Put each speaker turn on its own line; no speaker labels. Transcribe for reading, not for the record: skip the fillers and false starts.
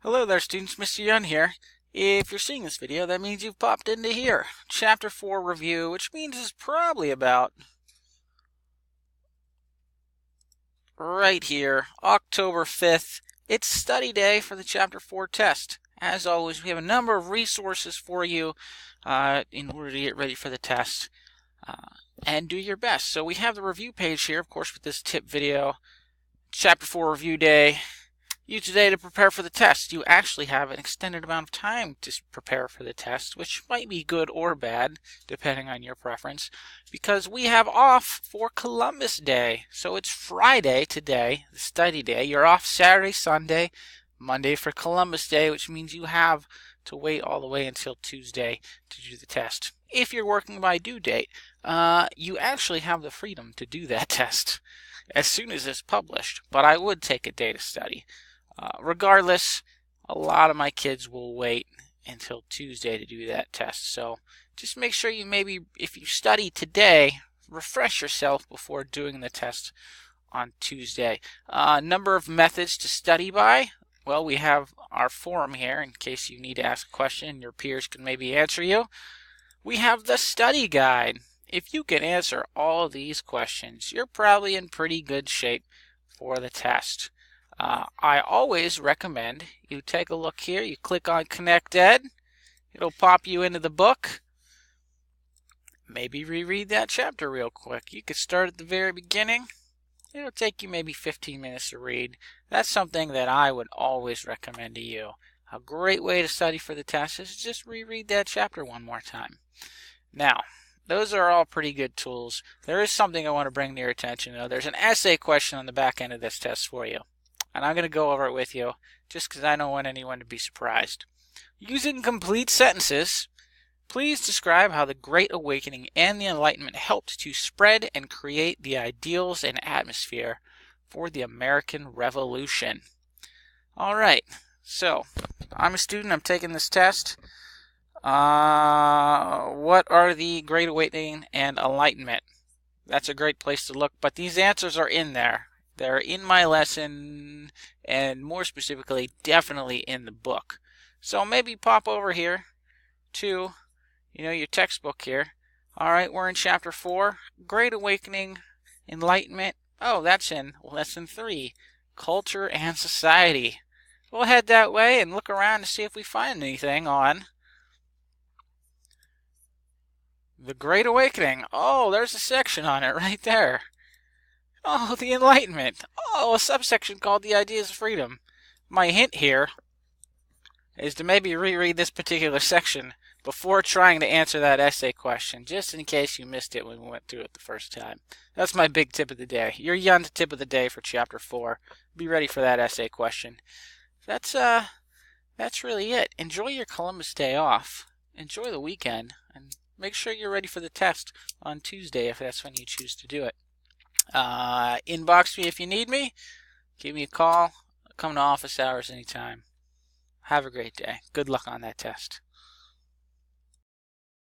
Hello there students, Mr. Yun here. If you're seeing this video, that means you've popped into here. Chapter 4 review, which means it's probably about right here, October 5th. It's study day for the Chapter 4 test. As always, we have a number of resources for you in order to get ready for the test and do your best. So we have the review page here, of course, with this tip video. Chapter 4 review day. You today to prepare for the test. You actually have an extended amount of time to prepare for the test, which might be good or bad, depending on your preference, because we have off for Columbus Day. So it's Friday today, the study day. You're off Saturday, Sunday, Monday for Columbus Day, which means you have to wait all the way until Tuesday to do the test. If you're working by due date, you actually have the freedom to do that test as soon as it's published, but I would take a day to study. Regardless, a lot of my kids will wait until Tuesday to do that test. So just make sure you maybe, if you study today, refresh yourself before doing the test on Tuesday. Number of methods to study by. Well, we have our forum here in case you need to ask a question and your peers can maybe answer you. We have the study guide. If you can answer all of these questions, you're probably in pretty good shape for the test. I always recommend you take a look here. You click on Connect Ed. It'll pop you into the book. Maybe reread that chapter real quick. You could start at the very beginning. It'll take you maybe 15 minutes to read. That's something that I would always recommend to you. A great way to study for the test is just reread that chapter one more time. Now, those are all pretty good tools. There is something I want to bring to your attention, though. There's an essay question on the back end of this test for you. And I'm going to go over it with you just because I don't want anyone to be surprised. Using complete sentences, please describe how the Great Awakening and the Enlightenment helped to spread and create the ideals and atmosphere for the American Revolution. All right, so I'm a student. I'm taking this test. What are the Great Awakening and Enlightenment? That's a great place to look, but these answers are in there. They're in my lesson, and more specifically, definitely in the book. So maybe pop over here to, your textbook here. All right, we're in Chapter 4, Great Awakening, Enlightenment. Oh, that's in Lesson 3, Culture and Society. We'll head that way and look around to see if we find anything on the Great Awakening. Oh, there's a section on it right there. Oh, the Enlightenment. Oh, a subsection called the Ideas of Freedom. My hint here is to maybe reread this particular section before trying to answer that essay question, just in case you missed it when we went through it the first time. That's my big tip of the day. Your Yun's tip of the day for Chapter 4. Be ready for that essay question. That's really it. Enjoy your Columbus Day off. Enjoy the weekend, and make sure you're ready for the test on Tuesday if that's when you choose to do it. Inbox me if you need me. Give me a call. Come to office hours anytime. Have a great day. Good luck on that test.